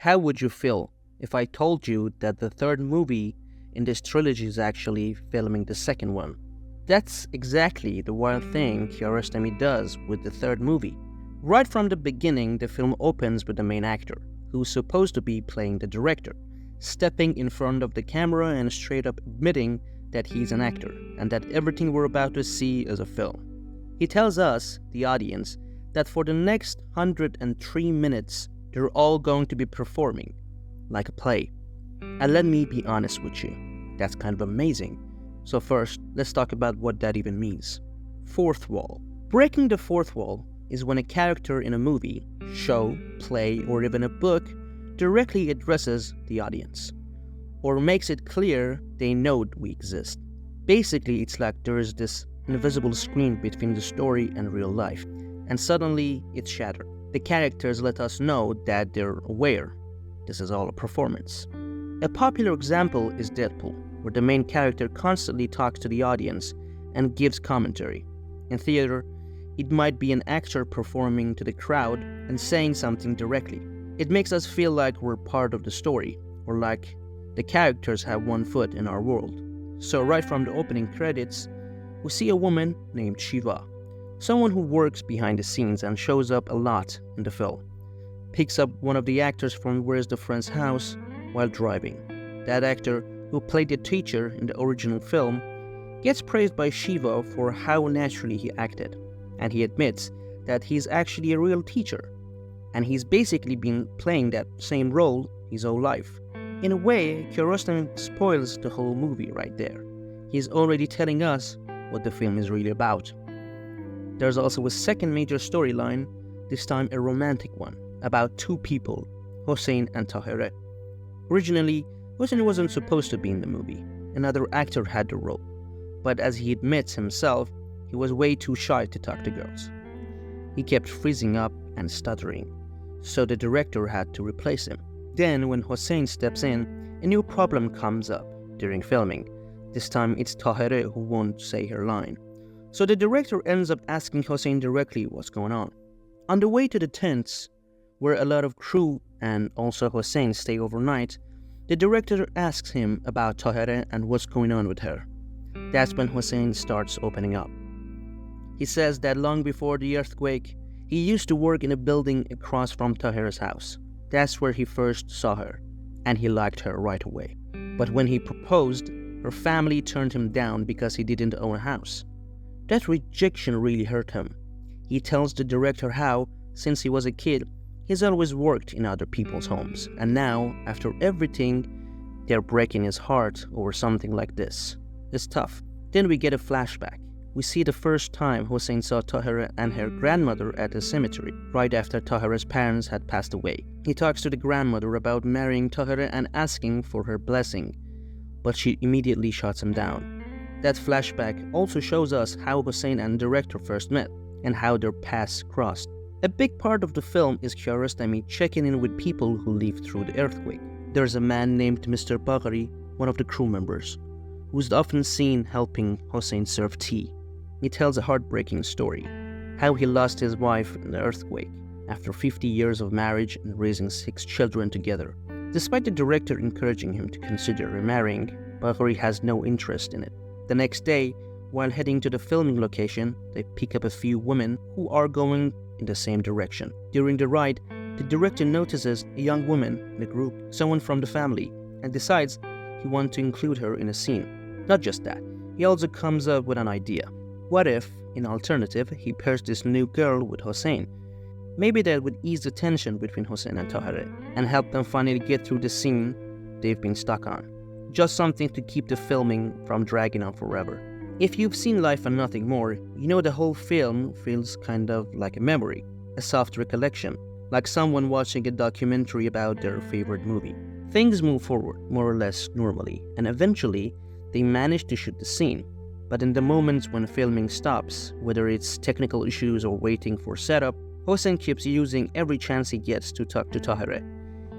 How would you feel if I told you that the third movie in this trilogy is actually filming the second one? That's exactly the wild thing Kiarostami does with the third movie. Right from the beginning, the film opens with the main actor, who's supposed to be playing the director, stepping in front of the camera and straight up admitting that he's an actor and that everything we're about to see is a film. He tells us, the audience, that for the next 103 minutes, they're all going to be performing like a play. And let me be honest with you, that's kind of amazing. So first, let's talk about what that even means. Fourth wall. Breaking the fourth wall is when a character in a movie, show, play, or even a book directly addresses the audience, or makes it clear they know we exist. Basically, it's like there's this invisible screen between the story and real life, and suddenly it's shattered. The characters let us know that they're aware this is all a performance. A popular example is Deadpool, where the main character constantly talks to the audience and gives commentary. In theater, it might be an actor performing to the crowd and saying something directly. It makes us feel like we're part of the story, or like the characters have one foot in our world. So right from the opening credits, we see a woman named Shiva, someone who works behind the scenes and shows up a lot in the film. Picks up one of the actors from Where's the Friend's house while driving. That actor, who played the teacher in the original film, gets praised by Shiva for how naturally he acted, and he admits that he's actually a real teacher, and he's basically been playing that same role his whole life. In a way, Kiarostami spoils the whole movie right there. He's already telling us what the film is really about. There's also a second major storyline, this time a romantic one, about two people, Hossein and Tahireh. Originally, Hossein wasn't supposed to be in the movie. Another actor had the role. But as he admits himself, he was way too shy to talk to girls. He kept freezing up and stuttering, so the director had to replace him. Then, when Hossein steps in, a new problem comes up during filming. This time it's Tahireh who won't say her line. So the director ends up asking Hossein directly what's going on. On the way to the tents, where a lot of crew and also Hossein stay overnight, the director asks him about Tahireh and what's going on with her. That's when Hossein starts opening up. He says that long before the earthquake, he used to work in a building across from Tahireh's house. That's where he first saw her, and he liked her right away. But when he proposed, her family turned him down because he didn't own a house. That rejection really hurt him. He tells the director how, since he was a kid, he's always worked in other people's homes, and now, after everything, they're breaking his heart over something like this. It's tough. Then we get a flashback. We see the first time Hossein saw Tahireh and her grandmother at a cemetery, right after Tahireh's parents had passed away. He talks to the grandmother about marrying Tahireh and asking for her blessing, but she immediately shuts him down. That flashback also shows us how Hossein and the director first met, and how their paths crossed. A big part of the film is Kiarostami checking in with people who lived through the earthquake. There's a man named Mr. Bagheri, one of the crew members, who's often seen helping Hossein serve tea. He tells a heartbreaking story, how he lost his wife in the earthquake after 50 years of marriage and raising 6 children together. Despite the director encouraging him to consider remarrying, Bagheri has no interest in it. The next day, while heading to the filming location, they pick up a few women who are going in the same direction. During the ride, the director notices a young woman in the group, someone from the family, and decides he wants to include her in a scene. Not just that, he also comes up with an idea. What if, in alternative, he pairs this new girl with Hossein? Maybe that would ease the tension between Hossein and Tahireh and help them finally get through the scene they've been stuck on. Just something to keep the filming from dragging on forever. If you've seen Life and Nothing More, you know the whole film feels kind of like a memory, a soft recollection, like someone watching a documentary about their favorite movie. Things move forward more or less normally, and eventually they manage to shoot the scene. But in the moments when filming stops, whether it's technical issues or waiting for setup, Hossein keeps using every chance he gets to talk to Tahireh.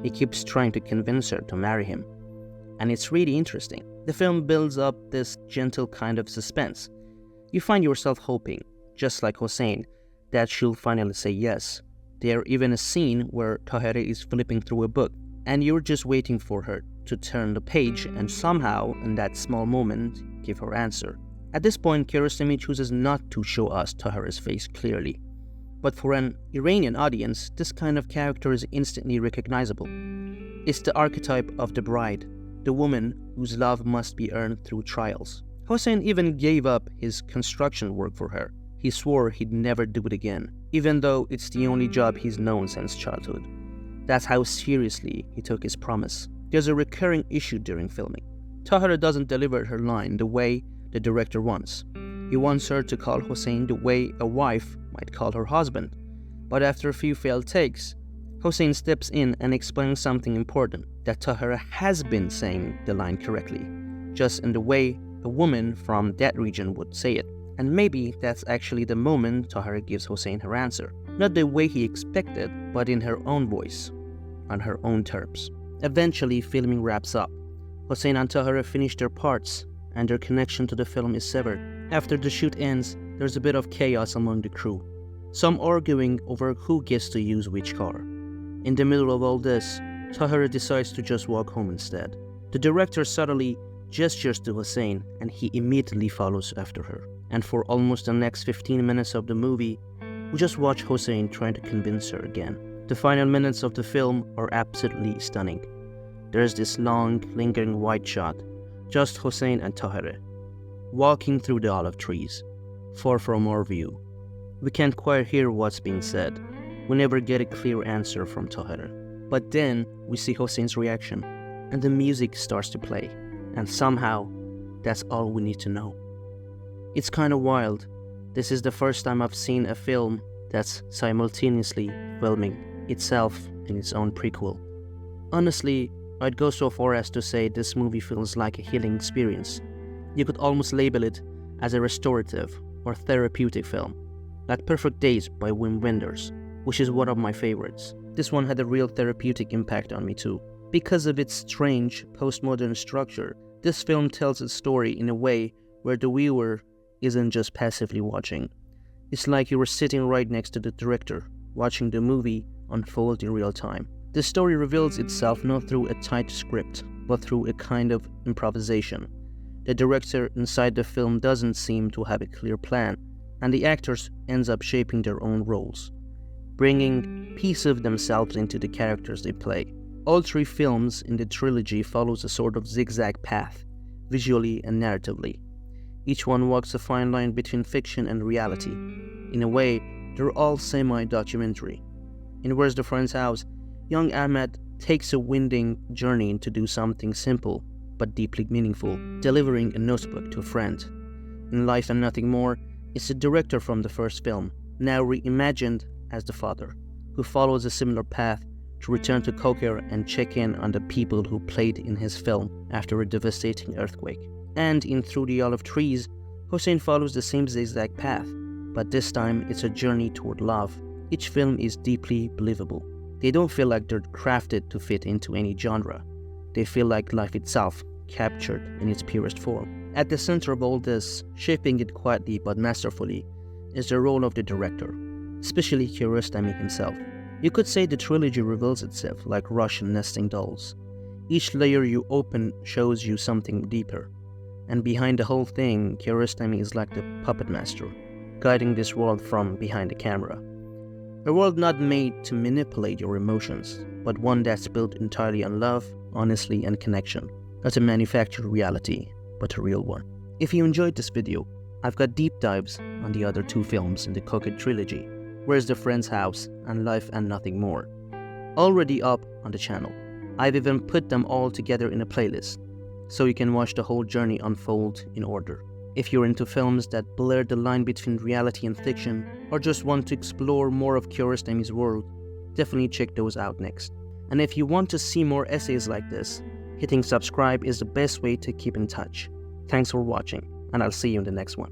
He keeps trying to convince her to marry him. And it's really interesting. The film builds up this gentle kind of suspense. You find yourself hoping, just like Hossein, that she'll finally say yes. There's even a scene where Tahireh is flipping through a book, and you're just waiting for her to turn the page and somehow, in that small moment, give her answer. At this point, Kiarostami chooses not to show us Tahira's face clearly. But for an Iranian audience, this kind of character is instantly recognizable. It's the archetype of the bride, the woman whose love must be earned through trials. Hossein even gave up his construction work for her. He swore he'd never do it again, even though it's the only job he's known since childhood. That's how seriously he took his promise. There's a recurring issue during filming. Tahira doesn't deliver her line the way the director wants. He wants her to call Hossein the way a wife might call her husband. But after a few failed takes, Hossein steps in and explains something important, that Tahira has been saying the line correctly, just in the way a woman from that region would say it. And maybe that's actually the moment Tahira gives Hossein her answer. Not the way he expected, but in her own voice, on her own terms. Eventually, filming wraps up. Hossein and Tahira finish their parts, and their connection to the film is severed. After the shoot ends, there's a bit of chaos among the crew, some arguing over who gets to use which car. In the middle of all this, Tahira decides to just walk home instead. The director subtly gestures to Hossein, and he immediately follows after her. And for almost the next 15 minutes of the movie, we just watch Hossein trying to convince her again. The final minutes of the film are absolutely stunning. There's this long, lingering wide shot, just Hossein and Tahira, walking through the olive trees, far from our view. We can't quite hear what's being said. We never get a clear answer from Tahira. But then we see Hossein's reaction, and the music starts to play, and somehow, that's all we need to know. It's kind of wild. This is the first time I've seen a film that's simultaneously filming itself in its own prequel. Honestly, I'd go so far as to say this movie feels like a healing experience. You could almost label it as a restorative or therapeutic film, like Perfect Days by Wim Wenders, which is one of my favorites. This one had a real therapeutic impact on me too. Because of its strange, postmodern structure, this film tells its story in a way where the viewer isn't just passively watching. It's like you were sitting right next to the director, watching the movie unfold in real time. The story reveals itself not through a tight script, but through a kind of improvisation. The director inside the film doesn't seem to have a clear plan, and the actors ends up shaping their own roles, bringing piece of themselves into the characters they play. All three films in the trilogy follows a sort of zigzag path, visually and narratively. Each one walks a fine line between fiction and reality. In a way, they're all semi-documentary. In Where's the Friend's House, young Ahmed takes a winding journey to do something simple but deeply meaningful, delivering a notebook to a friend. In Life and Nothing More, it's the director from the first film, now reimagined as the father, who follows a similar path to return to Koker and check in on the people who played in his film after a devastating earthquake. And in Through the Olive Trees, Hossein follows the same zigzag path, but this time it's a journey toward love. Each film is deeply believable. They don't feel like they're crafted to fit into any genre. They feel like life itself, captured in its purest form. At the center of all this, shaping it quietly but masterfully, is the role of the director, especially Kiarostami himself. You could say the trilogy reveals itself like Russian nesting dolls. Each layer you open shows you something deeper. And behind the whole thing, Kiarostami is like the puppet master, guiding this world from behind the camera. A world not made to manipulate your emotions, but one that's built entirely on love, honesty, and connection. Not a manufactured reality, but a real one. If you enjoyed this video, I've got deep dives on the other two films in the Koker Trilogy, Where's the Friend's House and Life and Nothing More, already up on the channel. I've even put them all together in a playlist, so you can watch the whole journey unfold in order. If you're into films that blur the line between reality and fiction, or just want to explore more of Kiarostami's world, definitely check those out next. And if you want to see more essays like this, hitting subscribe is the best way to keep in touch. Thanks for watching, and I'll see you in the next one.